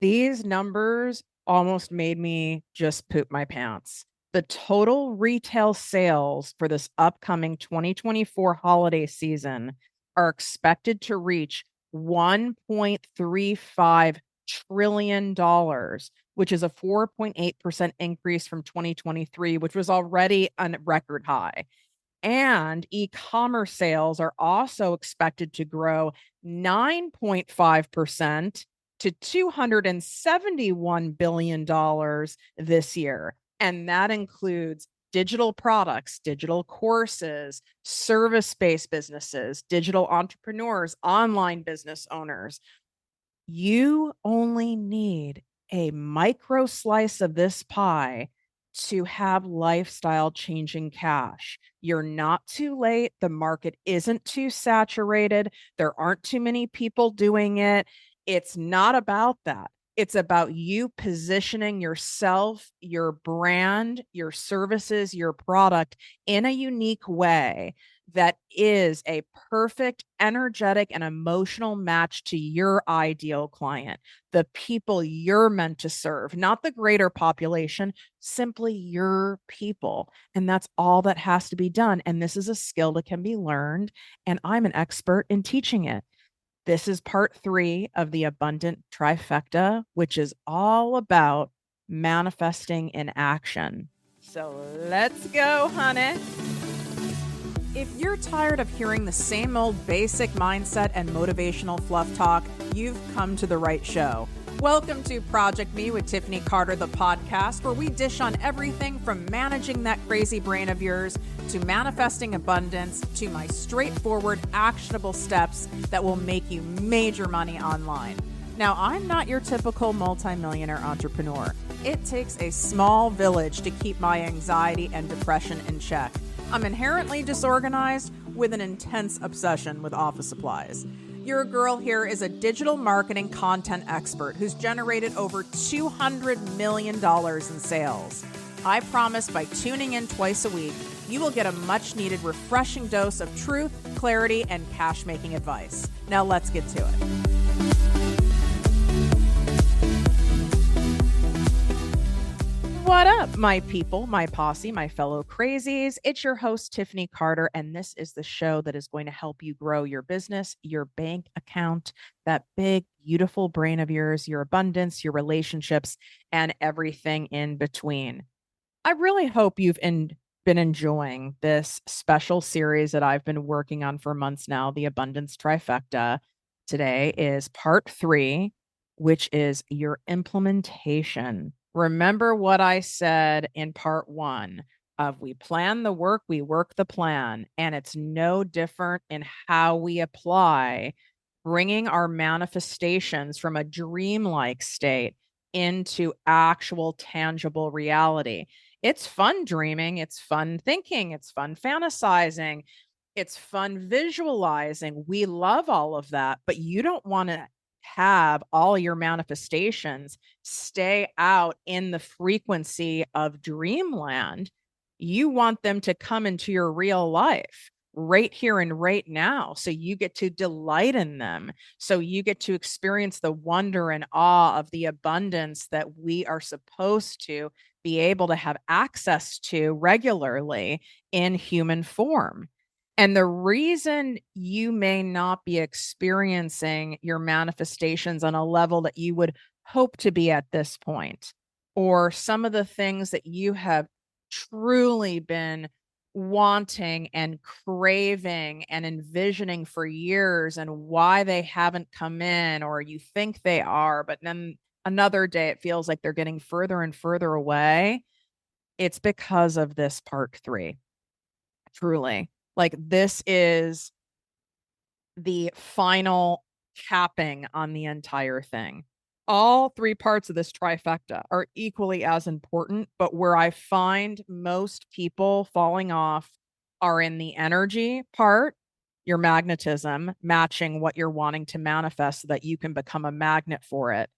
These numbers almost made me just poop my pants. The total retail sales for this upcoming 2024 holiday season are expected to reach $1.35 trillion, which is a 4.8% increase from 2023, which was already a record high. And e-commerce sales are also expected to grow 9.5% to $271 billion this year. And that includes digital products, digital courses, service-based businesses, digital entrepreneurs, online business owners. You only need a micro slice of this pie to have lifestyle changing cash. You're not too late. The market isn't too saturated. There aren't too many people doing it. It's not about that. It's about you positioning yourself, your brand, your services, your product in a unique way that is a perfect, energetic, and emotional match to your ideal client, the people you're meant to serve, not the greater population, simply your people. And that's all that has to be done. And this is a skill that can be learned. And I'm an expert in teaching it. This is part 3 of the Abundant Trifecta, which is all about manifesting in action. So let's go, honey. If you're tired of hearing the same old basic mindset and motivational fluff talk, you've come to the right show. Welcome to ProjectME with Tiffany Carter, the podcast, where we dish on everything from managing that crazy brain of yours to manifesting abundance to my straightforward, actionable steps that will make you major money online. Now, I'm not your typical multimillionaire entrepreneur. It takes a small village to keep my anxiety and depression in check. I'm inherently disorganized with an intense obsession with office supplies. Your girl here is a digital marketing content expert who's generated over $200 million in sales. I promise by tuning in twice a week, you will get a much needed refreshing dose of truth, clarity, and cash making advice. Now let's get to it. What up, my people, my posse, my fellow crazies? It's your host, Tiffany Carter, and this is the show that is going to help you grow your business, your bank account, that big, beautiful brain of yours, your abundance, your relationships, and everything in between. I really hope you've been enjoying this special series that I've been working on for months now, the Abundance Trifecta. Today is part 3, which is your implementation. Remember what I said in part 1 of we plan the work, we work the plan, and it's no different in how we apply bringing our manifestations from a dreamlike state into actual tangible reality. It's fun dreaming, it's fun thinking, it's fun fantasizing, it's fun visualizing. We love all of that, but you don't want to have all your manifestations stay out in the frequency of dreamland. You want them to come into your real life right here and right now. So you get to delight in them. So you get to experience the wonder and awe of the abundance that we are supposed to be able to have access to regularly in human form. And the reason you may not be experiencing your manifestations on a level that you would hope to be at this point, or some of the things that you have truly been wanting and craving and envisioning for years and why they haven't come in, or you think they are, but then another day it feels like they're getting further and further away. It's because of this part 3. Truly. Like this is the final capping on the entire thing. All 3 parts of this trifecta are equally as important, but where I find most people falling off are in the energy part, your magnetism, matching what you're wanting to manifest so that you can become a magnet for it,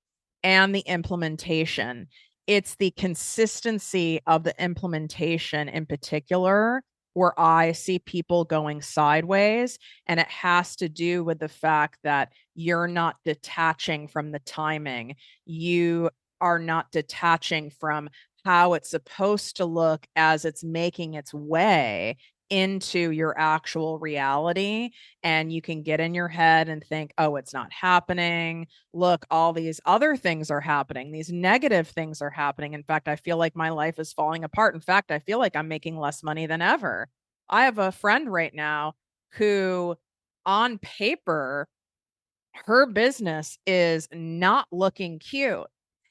and the implementation. It's the consistency of the implementation in particular where I see people going sideways. And it has to do with the fact that You're not detaching from the timing. You are not detaching from how it's supposed to look as it's making its way into your actual reality. And you can get in your head and think, oh, it's not happening. Look, all these other things are happening. These negative things are happening. In fact, I feel like my life is falling apart. In fact, I feel like I'm making less money than ever. I have a friend right now who, on paper, her business is not looking cute.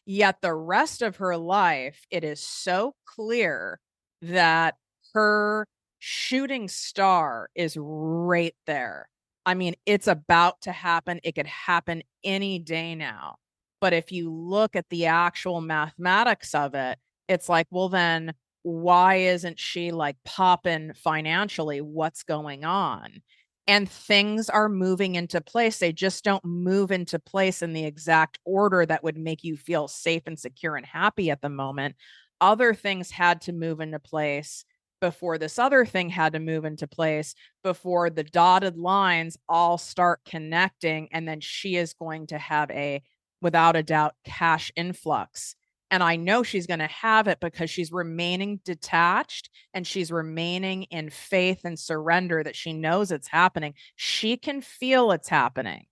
Yet the rest of her life, it is so clear that her shooting star is right there. I mean, it's about to happen. It could happen any day now. But if you look at the actual mathematics of it, it's like, well, then why isn't she like popping financially? What's going on? And things are moving into place. They just don't move into place in the exact order that would make you feel safe and secure and happy at the moment. Other things had to move into place before this other thing had to move into place, before the dotted lines all start connecting. And then she is going to have a, without a doubt, cash influx. And I know she's going to have it because she's remaining detached and she's remaining in faith and surrender that she knows it's happening. She can feel it's happening.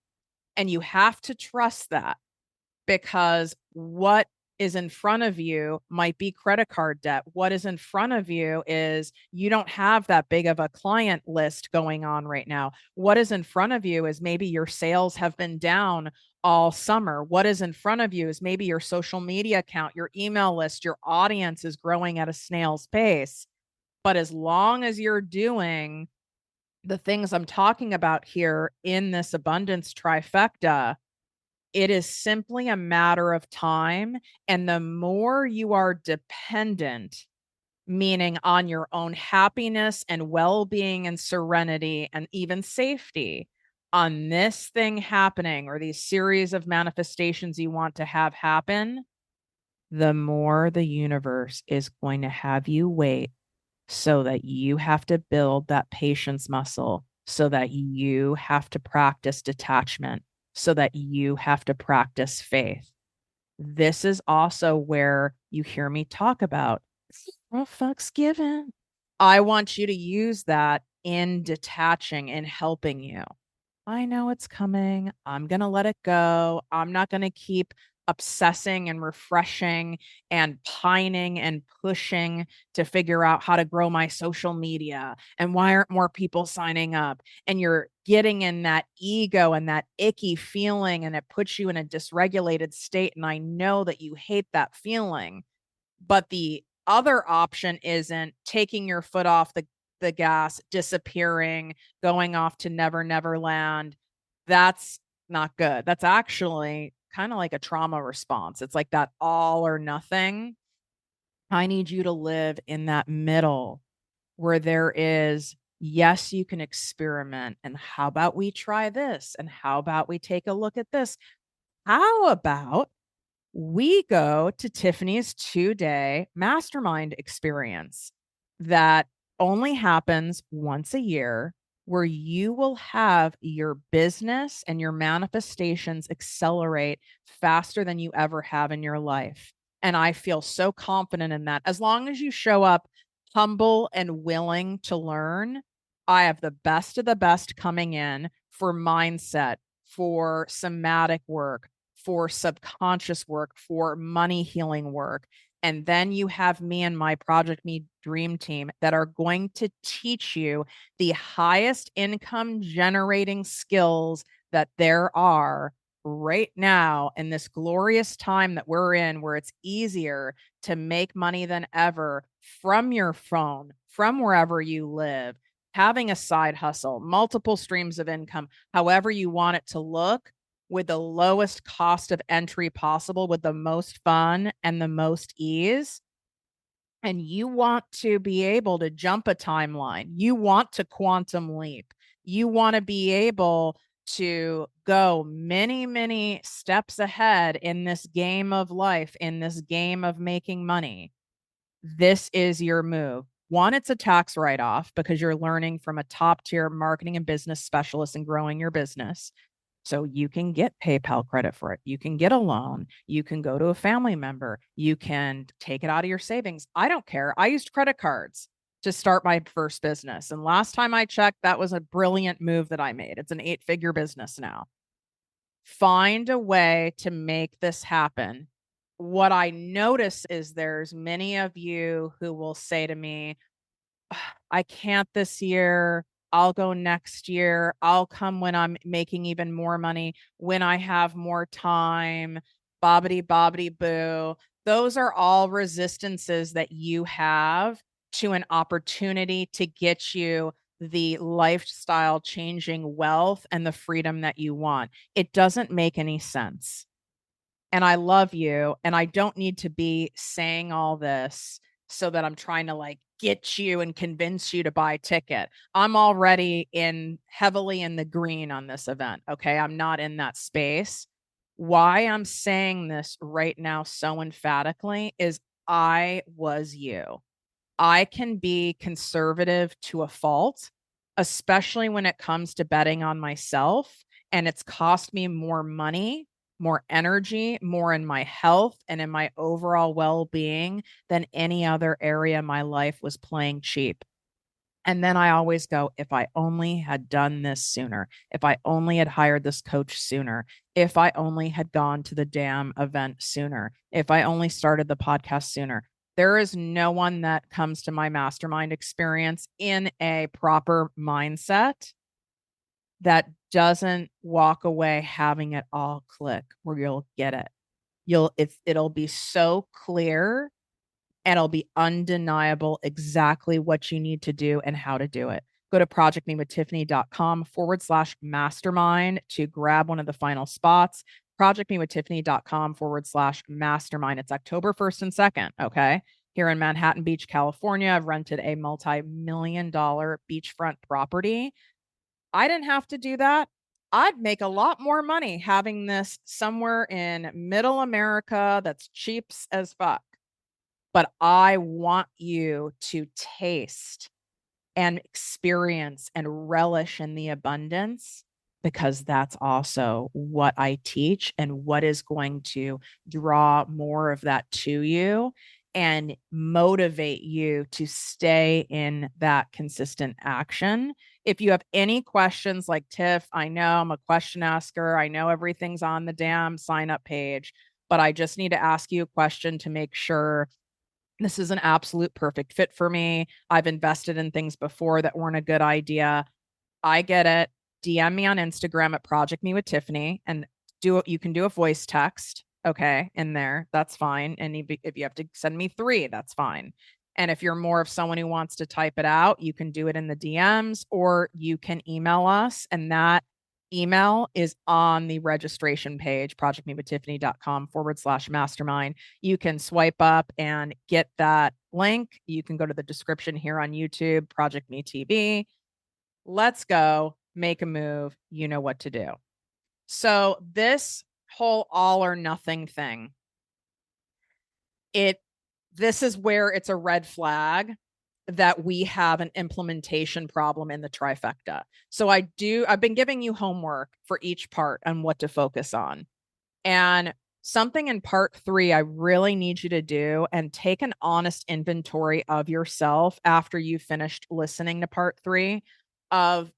And you have to trust that, because what is in front of you might be credit card debt. What is in front of you is you don't have that big of a client list going on right now. What is in front of you is maybe your sales have been down all summer. What is in front of you is maybe your social media account, your email list, your audience is growing at a snail's pace. But as long as you're doing the things I'm talking about here in this abundance trifecta, it is simply a matter of time. And the more you are dependent, meaning on your own happiness and well being and serenity and even safety, on this thing happening or these series of manifestations you want to have happen, the more the universe is going to have you wait, so that you have to build that patience muscle, so that you have to practice detachment, so that you have to practice faith. This is also where you hear me talk about zero fucks given. I want you to use that in detaching and helping you. I know it's coming. I'm going to let it go. I'm not going to keep obsessing and refreshing and pining and pushing to figure out how to grow my social media and why aren't more people signing up. And you're getting in that ego and that icky feeling, and it puts you in a dysregulated state. And I know that you hate that feeling. But the other option isn't taking your foot off the gas, disappearing, going off to Never Never Land. That's not good. That's actually kind of like a trauma response. It's like that all or nothing. I need you to live in that middle where there is, yes, you can experiment. And how about we try this? And how about we take a look at this? How about we go to Tiffany's 2-day mastermind experience that only happens once a year, where you will have your business and your manifestations accelerate faster than you ever have in your life. And I feel so confident in that. As long as you show up humble and willing to learn, I have the best of the best coming in for mindset, for somatic work, for subconscious work, for money healing work. And then you have me and my ProjectME dream team that are going to teach you the highest income generating skills that there are right now in this glorious time that we're in, where it's easier to make money than ever from your phone, from wherever you live, having a side hustle, multiple streams of income, however you want it to look, with the lowest cost of entry possible, with the most fun and the most ease. And you want to be able to jump a timeline. You want to quantum leap. You want to be able to go many, many steps ahead in this game of life, in this game of making money. This is your move. One, it's a tax write off because you're learning from a top tier marketing and business specialist and growing your business. So you can get PayPal credit for it. You can get a loan. You can go to a family member. You can take it out of your savings. I don't care. I used credit cards to start my first business. And last time I checked, that was a brilliant move that I made. It's an 8-figure business now. Find a way to make this happen. What I notice is there's many of you who will say to me, I can't this year. I'll go next year. I'll come when I'm making even more money, when I have more time, bobbity bobbity boo. Those are all resistances that you have to an opportunity to get you the lifestyle changing wealth and the freedom that you want. It doesn't make any sense. And I love you. And I don't need to be saying all this so that I'm trying to like get you and convince you to buy a ticket. I'm already heavily in the green on this event. Okay. I'm not in that space. Why I'm saying this right now so emphatically is I was you. I can be conservative to a fault, especially when it comes to betting on myself. And it's cost me more money, more energy, more in my health and in my overall well being than any other area of my life was playing cheap. And then I always go, if I only had done this sooner, if I only had hired this coach sooner, if I only had gone to the damn event sooner, if I only started the podcast sooner. There is no one that comes to my mastermind experience in a proper mindset that doesn't walk away having it all click where you'll get it. It'll be so clear and it'll be undeniable exactly what you need to do and how to do it. Go to projectmewithtiffany.com/mastermind to grab one of the final spots. projectmewithtiffany.com/mastermind. It's October 1st and 2nd. Okay. Here in Manhattan Beach, California, I've rented a multi-million-dollar beachfront property. I didn't have to do that. I'd make a lot more money having this somewhere in middle America that's cheap as fuck. But I want you to taste and experience and relish in the abundance because that's also what I teach and what is going to draw more of that to you and motivate you to stay in that consistent action. If you have any questions like Tiff, I know I'm a question asker. I know everything's on the damn sign up page, but I just need to ask you a question to make sure this is an absolute perfect fit for me. I've invested in things before that weren't a good idea. I get it. DM me on Instagram at Project Me with Tiffany and you can do a voice text. Okay. In there. That's fine. And if you have to send me 3, that's fine. And if you're more of someone who wants to type it out, you can do it in the DMs or you can email us. And that email is on the registration page, projectmewithtiffany.com/mastermind. You can swipe up and get that link. You can go to the description here on YouTube, Project Me TV. Let's go make a move. You know what to do. So this whole all or nothing thing, this is where it's a red flag that we have an implementation problem in the trifecta. So I've been giving you homework for each part on what to focus on. And something in part 3, I really need you to do and take an honest inventory of yourself after you finished listening to part 3 of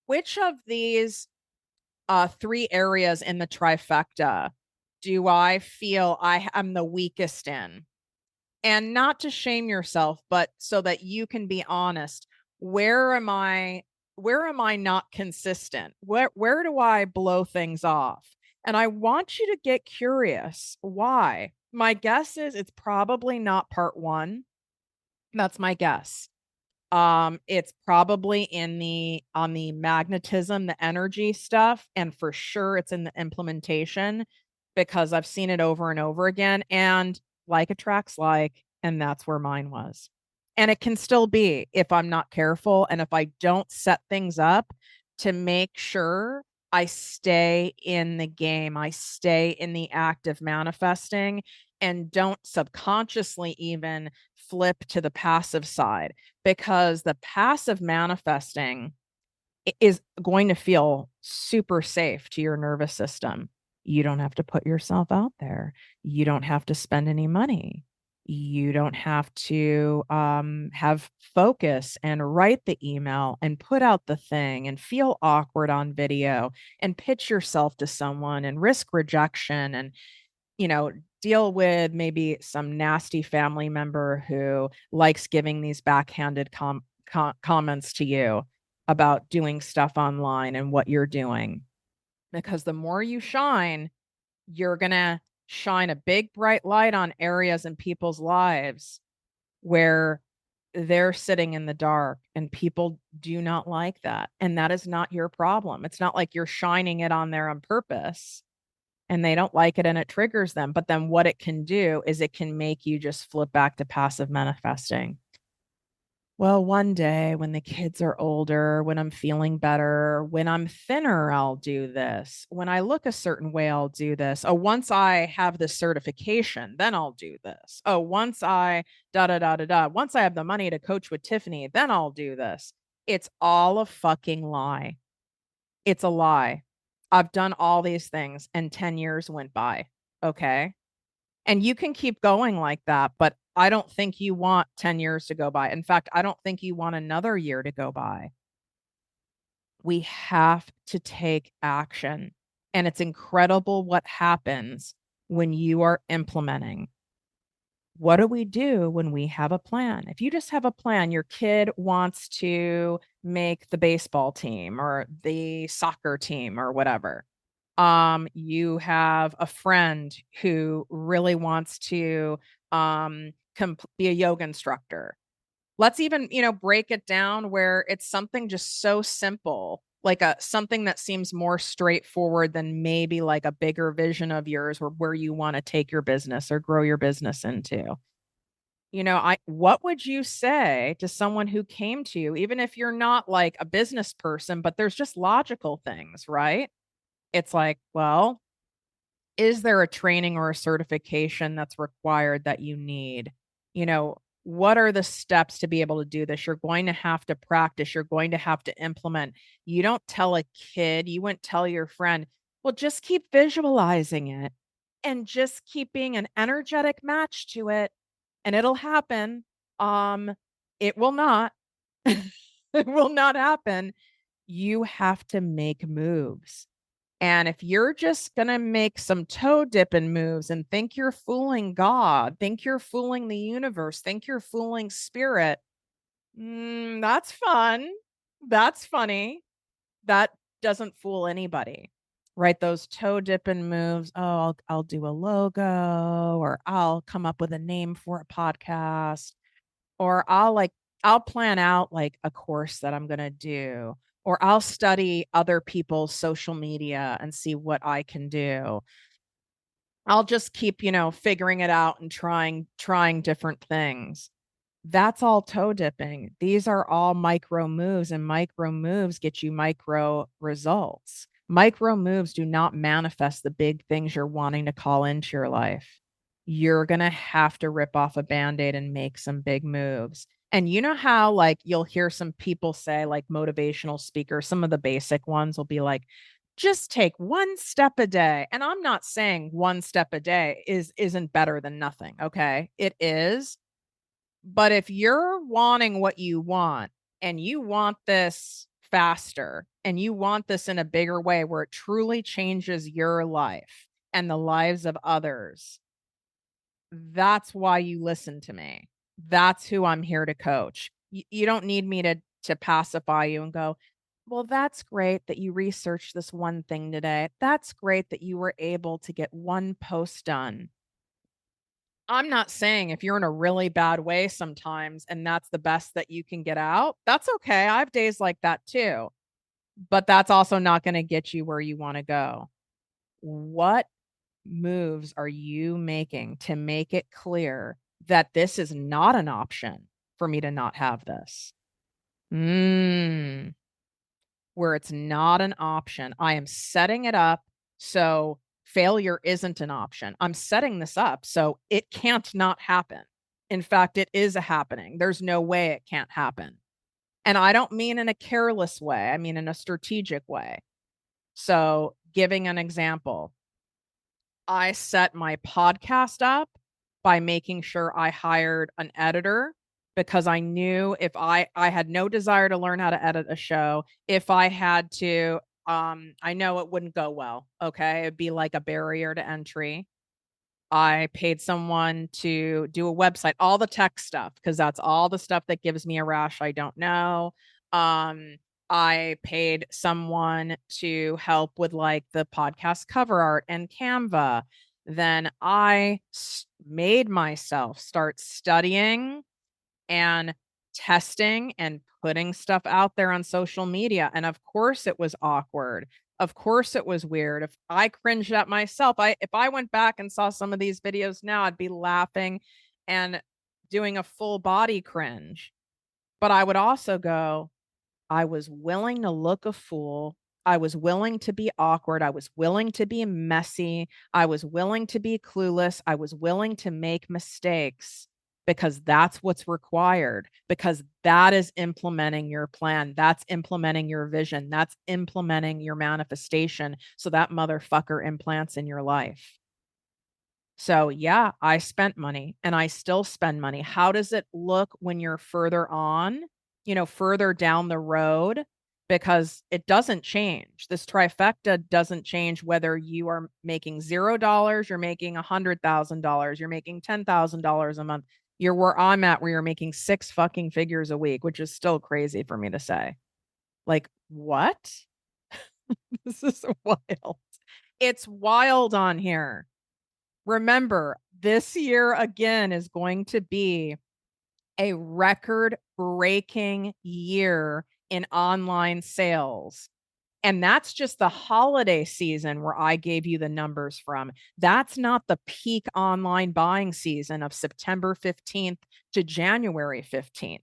which of these 3 areas in the trifecta do I feel I am the weakest in? And not to shame yourself, but so that you can be honest. Where am I not consistent? Where do I blow things off? And I want you to get curious. Why? My guess is it's probably not part 1. That's my guess. It's probably on the magnetism, the energy stuff, and for sure it's in the implementation because I've seen it over and over again. And like attracts like, and that's where mine was. And it can still be if I'm not careful and if I don't set things up to make sure I stay in the game, I stay in the act of manifesting and don't subconsciously even flip to the passive side because the passive manifesting is going to feel super safe to your nervous system. You don't have to put yourself out there. You don't have to spend any money. You don't have to have focus and write the email and put out the thing and feel awkward on video and pitch yourself to someone and risk rejection and, you know, deal with maybe some nasty family member who likes giving these backhanded comments to you about doing stuff online and what you're doing. Because the more you shine, you're going to shine a big bright light on areas in people's lives where they're sitting in the dark, and people do not like that. And that is not your problem. It's not like you're shining it on there on purpose and they don't like it and it triggers them. But then what it can do is it can make you just flip back to passive manifesting. Well, one day when the kids are older, when I'm feeling better, when I'm thinner, I'll do this. When I look a certain way, I'll do this. Oh, once I have this certification, then I'll do this. Oh, once I da da da da da. Once I have the money to coach with Tiffany, then I'll do this. It's all a fucking lie. It's a lie. I've done all these things and 10 years went by. Okay. And you can keep going like that, but I don't think you want 10 years to go by. In fact, I don't think you want another year to go by. We have to take action. And it's incredible what happens when you are implementing. What do we do when we have a plan? If you just have a plan, your kid wants to make the baseball team or the soccer team or whatever. You have a friend who really wants to be a yoga instructor. Let's even, break it down where it's something just so simple, like something that seems more straightforward than maybe like a bigger vision of yours or where you want to take your business or grow your business into. What would you say to someone who came to you, even if you're not like a business person, but there's just logical things, right? It's like, well, is there a training or a certification that's required that you need? What are the steps to be able to do this? You're going to have to practice. You're going to have to implement. You don't tell a kid, you wouldn't tell your friend, well, just keep visualizing it and just keep being an energetic match to it and it'll happen. Um, it will not. It will not happen. You have to make moves. And if you're just going to make some toe dipping moves and think you're fooling God, think you're fooling the universe, think you're fooling spirit, that's fun. That's funny. That doesn't fool anybody, right? Those toe dipping moves. Oh, I'll do a logo, or I'll come up with a name for a podcast, or I'll plan out like a course that I'm going to do, or I'll study other people's social media and see what I can do. I'll just keep, figuring it out and trying different things. That's all toe dipping. These are all micro moves, and micro moves get you micro results. Micro moves do not manifest the big things you're wanting to call into your life. You're going to have to rip off a band-aid and make some big moves. And you know how, like, you'll hear some people say, like motivational speakers, some of the basic ones will be like, just take one step a day. And I'm not saying one step a day isn't better than nothing. Okay. It is. But if you're wanting what you want and you want this faster and you want this in a bigger way where it truly changes your life and the lives of others, that's why you listen to me. That's who I'm here to coach. You don't need me to pacify you and go, well, that's great that you researched this one thing today. That's great that you were able to get one post done. I'm not saying if you're in a really bad way sometimes and that's the best that you can get out, that's okay. I have days like that too. But that's also not going to get you where you want to go. What moves are you making to make it clear that this is not an option for me to not have this? Where it's not an option. I am setting it up so failure isn't an option. I'm setting this up so it can't not happen. In fact, it is happening. There's no way it can't happen. And I don't mean in a careless way, I mean in a strategic way. So, giving an example, I set my podcast up by making sure I hired an editor because I knew if I had no desire to learn how to edit a show. If I had to, I know it wouldn't go well. Okay. It'd be like a barrier to entry. I paid someone to do a website, all the tech stuff, because that's all the stuff that gives me a rash I don't know. Um, I paid someone to help with like the podcast cover art and Canva. Then made myself start studying and testing and putting stuff out there on social media. And of course it was awkward. Of course it was weird. If I cringed at myself, if I went back and saw some of these videos now, I'd be laughing and doing a full body cringe. But I would also go, I was willing to look a fool. I was willing to be awkward. I was willing to be messy. I was willing to be clueless. I was willing to make mistakes because that's what's required, because that is implementing your plan. That's implementing your vision. That's implementing your manifestation. So that motherfucker implants in your life. So, yeah, I spent money and I still spend money. How does it look when you're further on, further down the road? Because it doesn't change. This trifecta doesn't change whether you are making $0, you're making $100,000, you're making $10,000 a month. You're where I'm at, where you're making 6 fucking figures a week, which is still crazy for me to say. Like, what? This is wild. It's wild on here. Remember, this year again is going to be a record-breaking year in online sales. And that's just the holiday season where I gave you the numbers from. That's not the peak online buying season of September 15th to January 15th.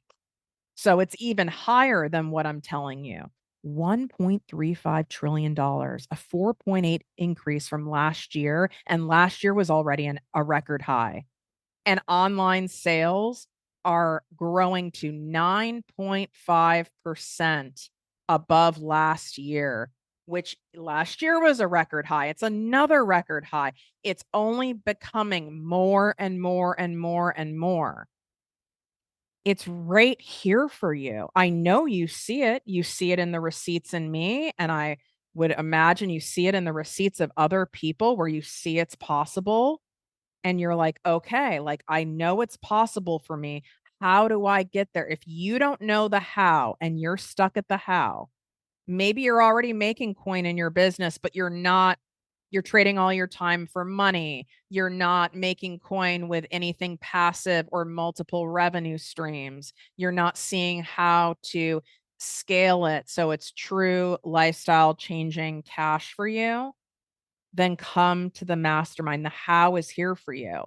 So it's even higher than what I'm telling you. $1.35 trillion, a 4.8 increase from last year. And last year was already a record high. And online sales are growing to 9.5% above last year, which last year was a record high. It's another record high. It's only becoming more and more and more and more. It's right here for you. I know you see it. You see it in the receipts in me, and I would imagine you see it in the receipts of other people where you see it's possible and you're like, "Okay, like I know it's possible for me. How do I get there?" If you don't know the how and you're stuck at the how, maybe you're already making coin in your business, but you're trading all your time for money. You're not making coin with anything passive or multiple revenue streams. You're not seeing how to scale it so it's true lifestyle changing cash for you. Then come to the mastermind. The how is here for you,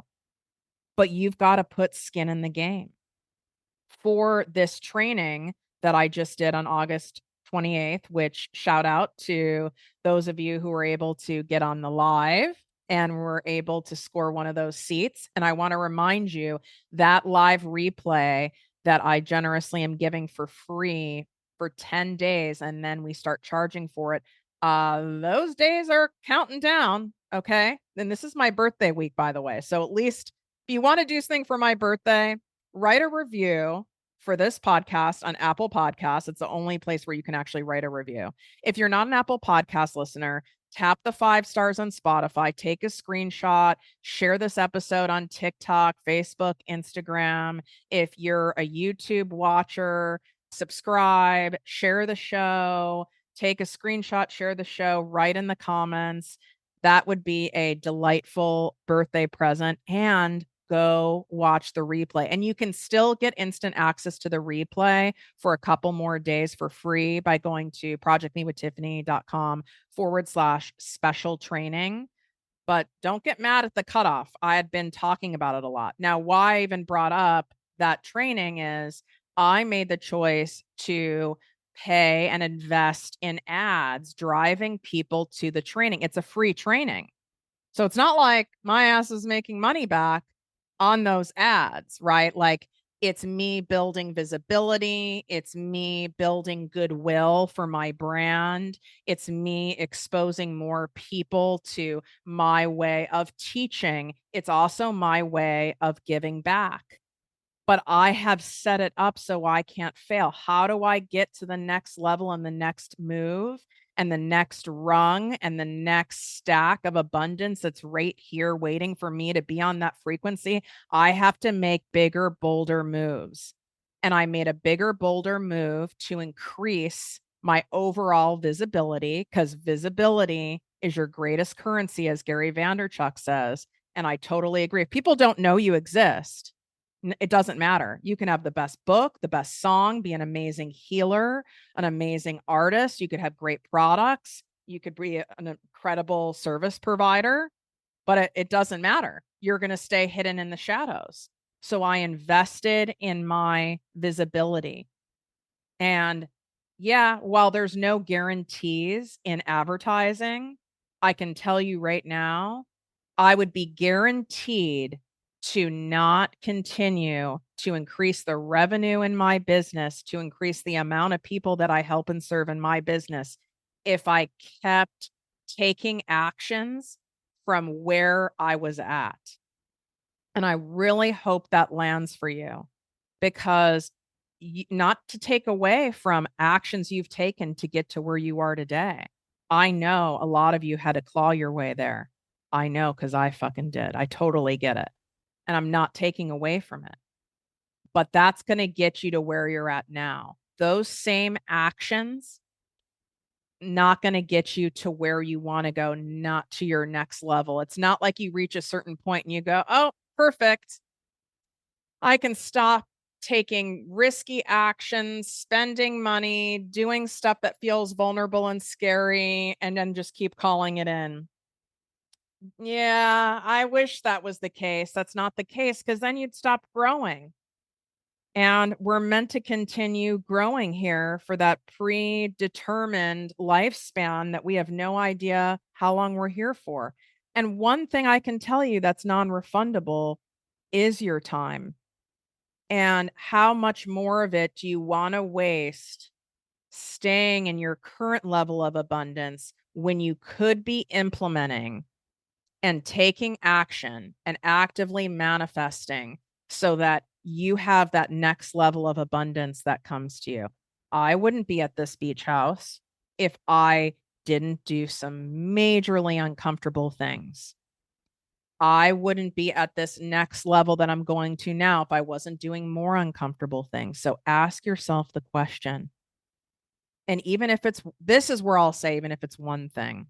but you've got to put skin in the game. For this training that I just did on August 28th, which shout out to those of you who were able to get on the live and were able to score one of those seats. And I want to remind you that live replay that I generously am giving for free for 10 days, and then we start charging for it. Those days are counting down. Okay. And this is my birthday week, by the way. So at least if you want to do something for my birthday, write a review for this podcast on Apple Podcasts. It's the only place where you can actually write a review. If you're not an Apple Podcast listener, tap the 5 stars on Spotify, take a screenshot, share this episode on TikTok, Facebook, Instagram. If you're a YouTube watcher, subscribe, share the show, take a screenshot, share the show, write in the comments. That would be a delightful birthday present. And go watch the replay. And you can still get instant access to the replay for a couple more days for free by going to projectmewithtiffany.com/special training. But don't get mad at the cutoff. I had been talking about it a lot. Now, why I even brought up that training is I made the choice to pay and invest in ads driving people to the training. It's a free training. So it's not like my ass is making money back on those ads, right? Like It's me building visibility. It's me building goodwill for my brand. It's me exposing more people to my way of teaching. It's also my way of giving back. But I have set it up so I can't fail. How do I get to the next level and the next move and the next rung and the next stack of abundance that's right here waiting for me to be on that frequency? I have to make bigger, bolder moves. And I made a bigger, bolder move to increase my overall visibility because visibility is your greatest currency, as Gary Vaynerchuk says. And I totally agree. If people don't know you exist, it doesn't matter. You can have the best book, the best song, be an amazing healer, an amazing artist. You could have great products. You could be an incredible service provider, but it doesn't matter. You're going to stay hidden in the shadows. So I invested in my visibility. And yeah, while there's no guarantees in advertising, I can tell you right now, I would be guaranteed to not continue to increase the revenue in my business, to increase the amount of people that I help and serve in my business, if I kept taking actions from where I was at. And I really hope that lands for you because not to take away from actions you've taken to get to where you are today. I know a lot of you had to claw your way there. I know because I fucking did. I totally get it. And I'm not taking away from it. But that's going to get you to where you're at now. Those same actions not going to get you to where you want to go, not to your next level. It's not like you reach a certain point and you go, "Oh, perfect. I can stop taking risky actions, spending money, doing stuff that feels vulnerable and scary, and then just keep calling it in." Yeah, I wish that was the case. That's not the case because then you'd stop growing. And we're meant to continue growing here for that predetermined lifespan that we have no idea how long we're here for. And one thing I can tell you that's non refundable is your time. And how much more of it do you want to waste staying in your current level of abundance when you could be implementing and taking action and actively manifesting so that you have that next level of abundance that comes to you? I wouldn't be at this beach house if I didn't do some majorly uncomfortable things. I wouldn't be at this next level that I'm going to now if I wasn't doing more uncomfortable things. So ask yourself the question. And even if it's this is where I'll say, even if it's one thing.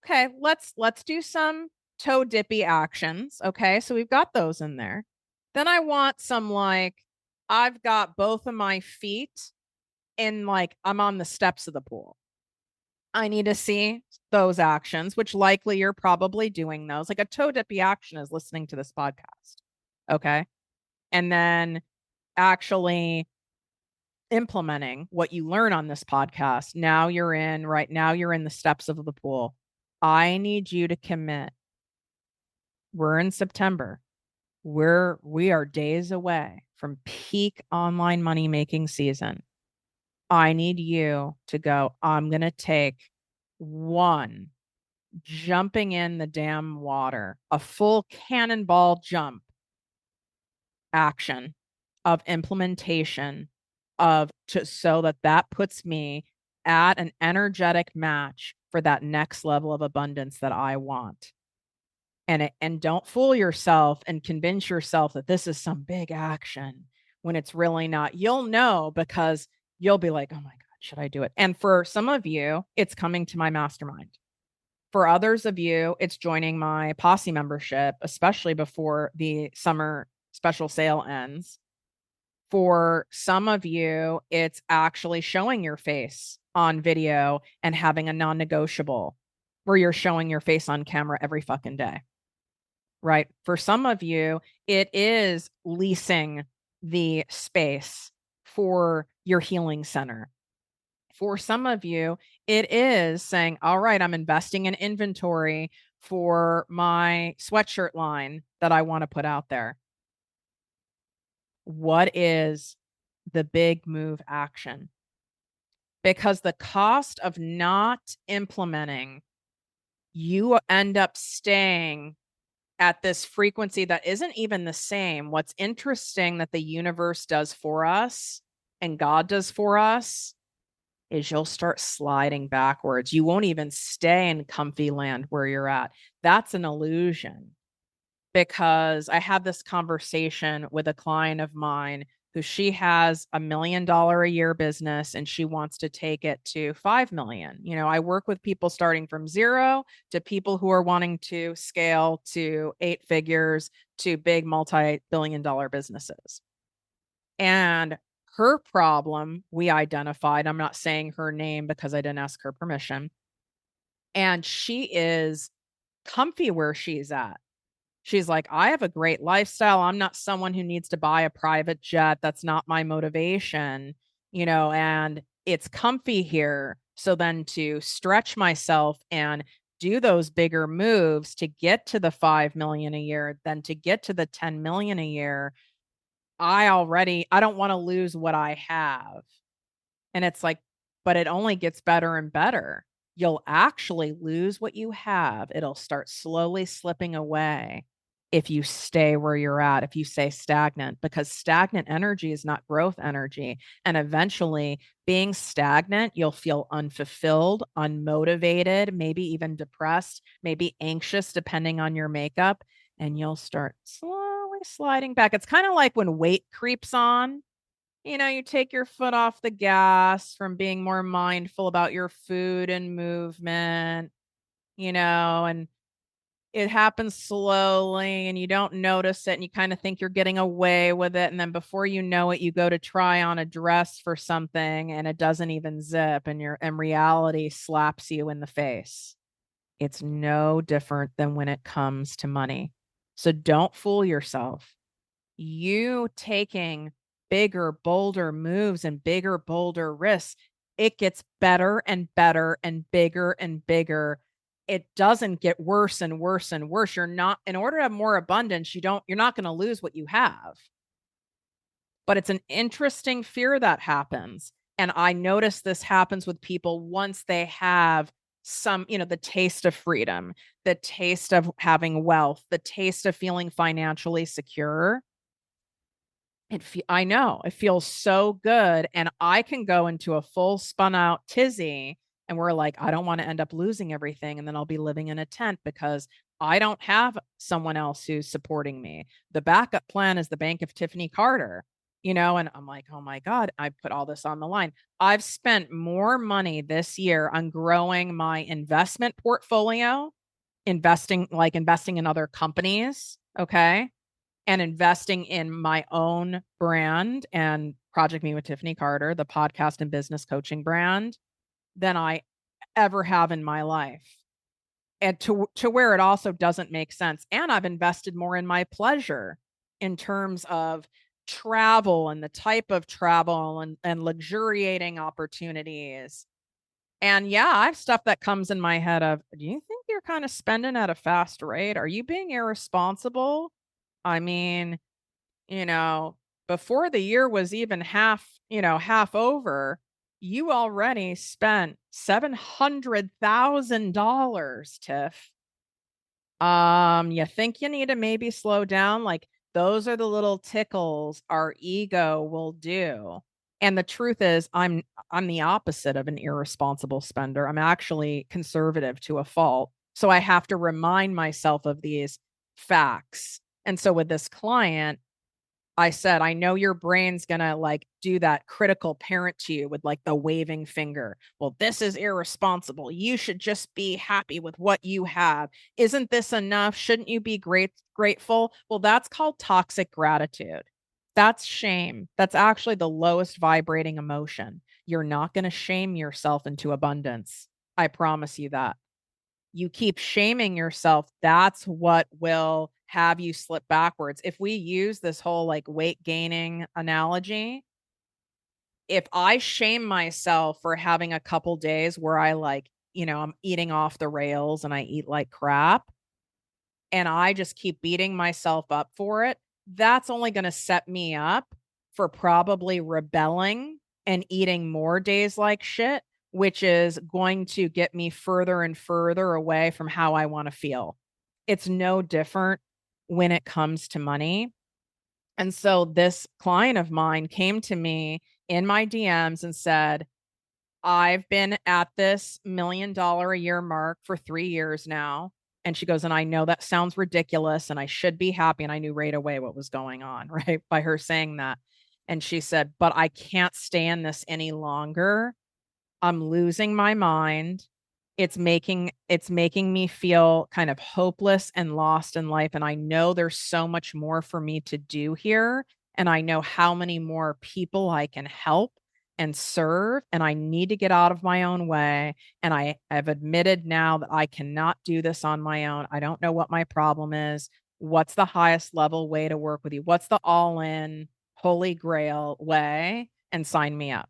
Okay, let's do some toe dippy actions. Okay, so we've got those in there. Then I want some like I've got both of my feet in like I'm on the steps of the pool. I need to see those actions, which likely you're probably doing those. Like a toe dippy action is listening to this podcast. Okay. And then actually implementing what you learn on this podcast. Now you're in the steps of the pool. I need you to commit. We're in September. We are days away from peak online money making season. I need you to go, I'm going to take one jumping in the damn water, a full cannonball jump action of implementation so that puts me at an energetic match for that next level of abundance that I want. And don't fool yourself and convince yourself that this is some big action when it's really not. You'll know because you'll be like, "Oh my God, should I do it?" And for some of you, it's coming to my mastermind. For others of you, it's joining my posse membership, especially before the summer special sale ends. For some of you, it's actually showing your face on video and having a non negotiable where you're showing your face on camera every fucking day, right? For some of you, it is leasing the space for your healing center. For some of you, it is saying, all right, I'm investing in inventory for my sweatshirt line that I want to put out there. What is the big move action? Because the cost of not implementing, you end up staying at this frequency that isn't even the same. What's interesting that the universe does for us and God does for us is you'll start sliding backwards. You won't even stay in comfy land where you're at. That's an illusion, because I had this conversation with a client of mine who she has $1 million a year business and she wants to take it to 5 million. I work with people starting from zero to people who are wanting to scale to 8 figures to big multi-billion dollar businesses. And her problem we identified, I'm not saying her name because I didn't ask her permission. And she is comfy where she's at. She's like, I have a great lifestyle. I'm not someone who needs to buy a private jet. That's not my motivation, and it's comfy here. So then to stretch myself and do those bigger moves to get to the 5 million a year, then to get to the 10 million a year, I don't want to lose what I have. And it's like, but it only gets better and better. You'll actually lose what you have. It'll start slowly slipping away if you stay where you're at, if you stay stagnant, because stagnant energy is not growth energy. And eventually, being stagnant, you'll feel unfulfilled, unmotivated, maybe even depressed, maybe anxious, depending on your makeup. And you'll start slowly sliding back. It's kind of like when weight creeps on. You take your foot off the gas from being more mindful about your food and movement, and it happens slowly and you don't notice it and you kind of think you're getting away with it. And then before you know it, you go to try on a dress for something and it doesn't even zip and reality slaps you in the face. It's no different than when it comes to money. So don't fool yourself. You taking bigger, bolder moves and bigger, bolder risks, it gets better and better and bigger and bigger. It doesn't get worse and worse and worse. In order to have more abundance, you're not going to lose what you have. But it's an interesting fear that happens. And I notice this happens with people once they have the taste of freedom, the taste of having wealth, the taste of feeling financially secure. I know it feels so good. And I can go into a full spun out tizzy and we're like, I don't want to end up losing everything. And then I'll be living in a tent because I don't have someone else who's supporting me. The backup plan is the bank of Tiffany Carter, and I'm like, oh my God, I put all this on the line. I've spent more money this year on growing my investment portfolio, investing in other companies. Okay, and investing in my own brand and ProjectME with Tiffany Carter, the podcast and business coaching brand, than I ever have in my life. And to where it also doesn't make sense. And I've invested more in my pleasure in terms of travel and the type of travel and luxuriating opportunities. And yeah, I have stuff that comes in my head of, do you think you're kind of spending at a fast rate? Are you being irresponsible? I mean, you know, before the year was even half over, you already spent $700,000, Tiff. You think you need to maybe slow down? Like, those are the little tickles our ego will do. And the truth is, I'm the opposite of an irresponsible spender. I'm actually conservative to a fault. So I have to remind myself of these facts. And so with this client, I said, I know your brain's going to do that critical parent to you with the waving finger. Well, this is irresponsible. You should just be happy with what you have. Isn't this enough? Shouldn't you be grateful? Well, that's called toxic gratitude. That's shame. That's actually the lowest vibrating emotion. You're not going to shame yourself into abundance. I promise you that. You keep shaming yourself, that's what will have you slip backwards. If we use this whole weight gaining analogy, if I shame myself for having a couple days where I'm eating off the rails and I eat like crap, and I just keep beating myself up for it, that's only going to set me up for probably rebelling and eating more days like shit, which is going to get me further and further away from how I want to feel. It's no different when it comes to money. And so this client of mine came to me in my DMs and said, I've been at this $1 million a year mark for 3 years now. And she goes, and I know that sounds ridiculous and I should be happy. And I knew right away what was going on, right? By her saying that. And she said, but I can't stand this any longer. I'm losing my mind. It's making me feel kind of hopeless and lost in life. And I know there's so much more for me to do here. And I know how many more people I can help and serve. And I need to get out of my own way. And I have admitted now that I cannot do this on my own. I don't know what my problem is. What's the highest level way to work with you? What's the all in holy grail way? And sign me up.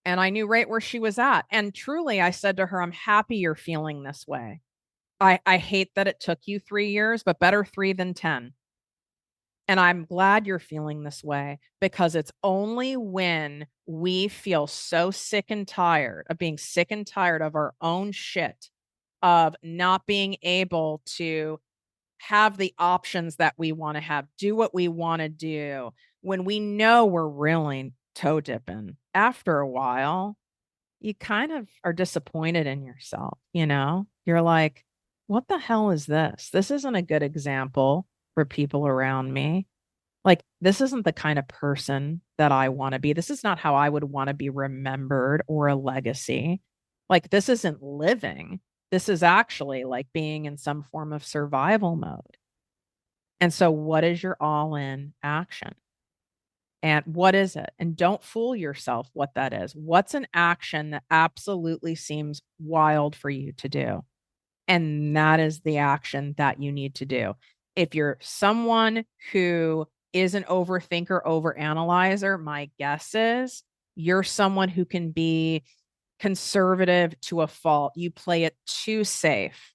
And I knew right where she was at. And truly, I said to her, I'm happy you're feeling this way. I hate that it took you 3 years, but better three than 10. And I'm glad you're feeling this way because it's only when we feel so sick and tired of being sick and tired of our own shit, of not being able to have the options that we want to have, do what we want to do, when we know we're really toe dipping. After a while, you kind of are disappointed in yourself, you know? You're like, "What the hell is this? This isn't a good example for people around me. Like, this isn't the kind of person that I wanna be. This is not how I would wanna be remembered or a legacy. Like, this isn't living. This is actually like being in some form of survival mode." And so what is your all-in action? And what is it? And don't fool yourself what that is. What's an action that absolutely seems wild for you to do? And that is the action that you need to do. If you're someone who is an overthinker, overanalyzer, my guess is you're someone who can be conservative to a fault. You play it too safe.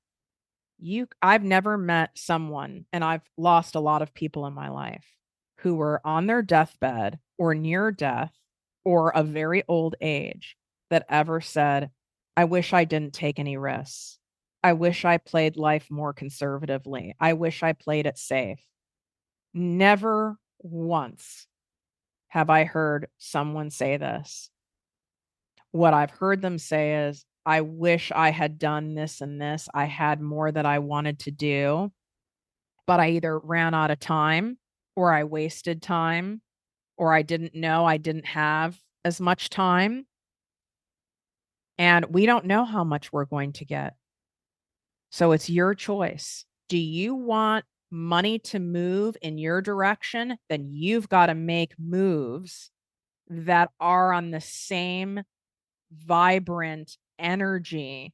I've never met someone, and I've lost a lot of people in my life who were on their deathbed or near death or a very old age that ever said, I wish I didn't take any risks. I wish I played life more conservatively. I wish I played it safe. Never once have I heard someone say this. What I've heard them say is, I wish I had done this and this. I had more that I wanted to do, but I either ran out of time or I wasted time or I didn't know I didn't have as much time. And we don't know how much we're going to get. So it's your choice. Do you want money to move in your direction? Then you've got to make moves that are on the same vibrant energy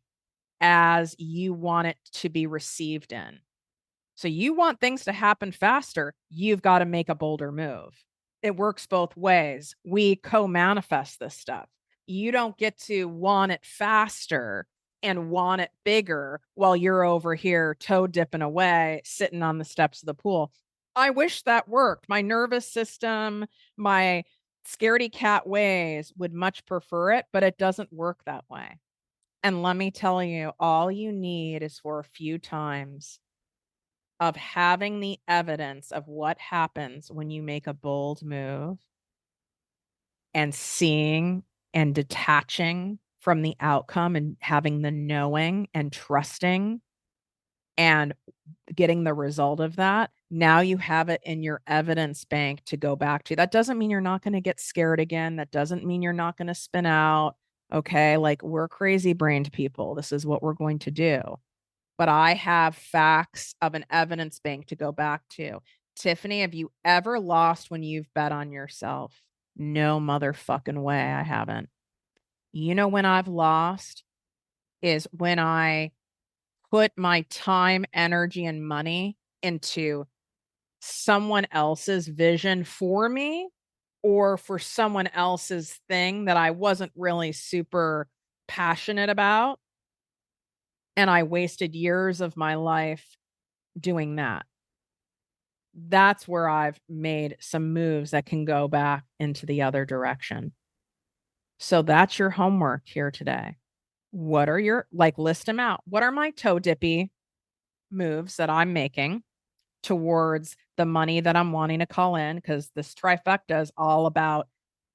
as you want it to be received in. So you want things to happen faster, you've got to make a bolder move. It works both ways. We co-manifest this stuff. You don't get to want it faster and want it bigger while you're over here toe dipping away, sitting on the steps of the pool. I wish that worked. My nervous system, my scaredy cat ways would much prefer it, but it doesn't work that way. And let me tell you, all you need is for a few times of having the evidence of what happens when you make a bold move and seeing and detaching from the outcome and having the knowing and trusting and getting the result of that. Now you have it in your evidence bank to go back to. That doesn't mean you're not going to get scared again. That doesn't mean you're not going to spin out. Okay. Like, we're crazy brained people. This is what we're going to do. But I have facts of an evidence bank to go back to. Tiffany, have you ever lost when you've bet on yourself? No motherfucking way I haven't. You know when I've lost is when I put my time, energy, and money into someone else's vision for me or for someone else's thing that I wasn't really super passionate about. And I wasted years of my life doing that. That's where I've made some moves that can go back into the other direction. So that's your homework here today. What are your, list them out. What are my toe dippy moves that I'm making towards the money that I'm wanting to call in? Because this trifecta is all about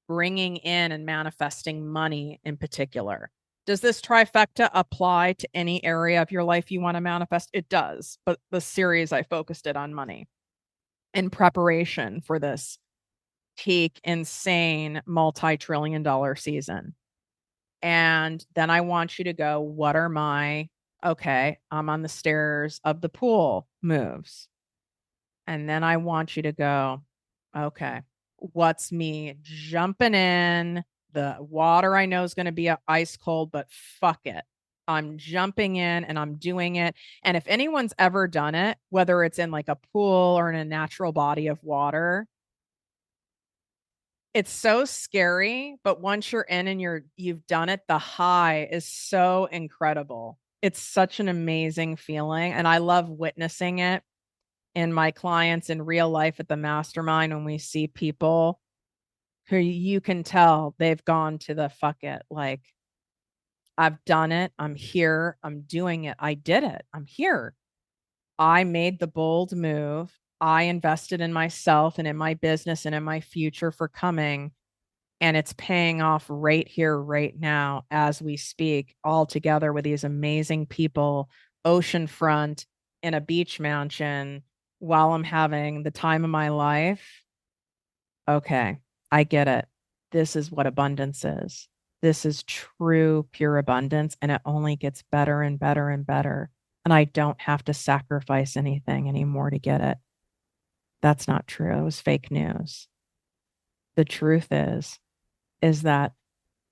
bringing in and manifesting money in particular. Does this trifecta apply to any area of your life you want to manifest? It does, but the series I focused it on money in preparation for this peak, insane, multi-trillion dollar season. And then I want you to go, what are my, okay, I'm on the stairs of the pool moves. And then I want you to go, okay, what's me jumping in? The water I know is going to be ice cold, but fuck it. I'm jumping in and I'm doing it. And if anyone's ever done it, whether it's in like a pool or in a natural body of water, it's so scary, but once you're in and you've done it, the high is so incredible. It's such an amazing feeling, and I love witnessing it in my clients in real life at the mastermind when we see people who you can tell they've gone to the fuck it. Like, I've done it. I'm here. I'm doing it. I did it. I'm here. I made the bold move. I invested in myself and in my business and in my future for coming. And it's paying off right here, right now, as we speak, all together with these amazing people, oceanfront in a beach mansion while I'm having the time of my life. Okay, I get it. This is what abundance is. This is true, pure abundance, and it only gets better and better and better. And I don't have to sacrifice anything anymore to get it. That's not true. It was fake news. The truth is that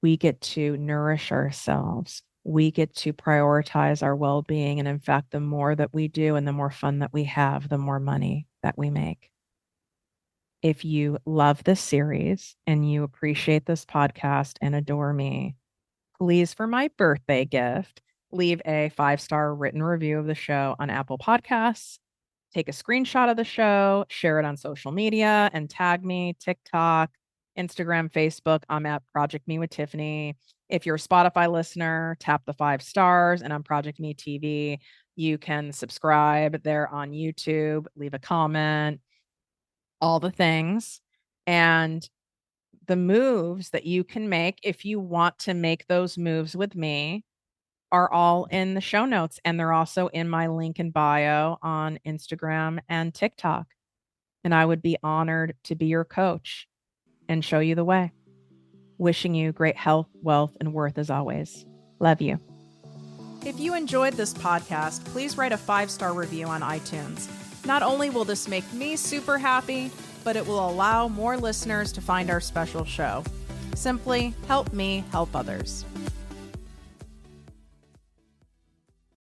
we get to nourish ourselves. We get to prioritize our well being. And in fact, the more that we do and the more fun that we have, the more money that we make. If you love this series and you appreciate this podcast and adore me, please, for my birthday gift, leave a 5-star written review of the show on Apple Podcasts. Take a screenshot of the show, share it on social media, and tag me, TikTok, Instagram, Facebook. I'm at ProjectME with Tiffany. If you're a Spotify listener, tap the 5 stars, and on ProjectME TV, you can subscribe there on YouTube, leave a comment, all the things. And the moves that you can make if you want to make those moves with me are all in the show notes, and they're also in my link in bio on Instagram and TikTok. And I would be honored to be your coach and show you the way. Wishing you great health, wealth, and worth as always. Love you. If you enjoyed this podcast, please write a 5-star review on iTunes. Not only will this make me super happy, but it will allow more listeners to find our special show. Simply help me help others.